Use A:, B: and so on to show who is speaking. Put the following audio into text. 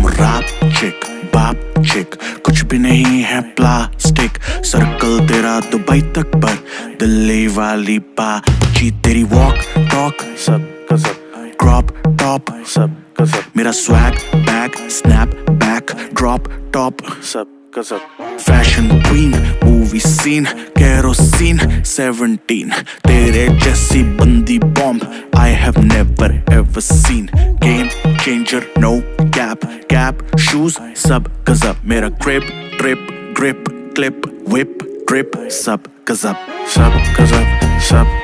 A: तुम रैप चिक बाप चिक कुछ भी नहीं है प्लास्टिक। सर्कल तेरा दुबई तक पर दिल्ली वाली बाजी तेरी वॉक टॉक सब का सब क्रॉप टॉप सब का सब मेरा swag bag snap back drop top सब का सब fashion queen movie scene kerosene 17 तेरे जैसी बंदी bomb I have never ever seen game changer no gap shoes सब गजब मेरा grip drip grip clip whip drip सब गजब सब गजब सब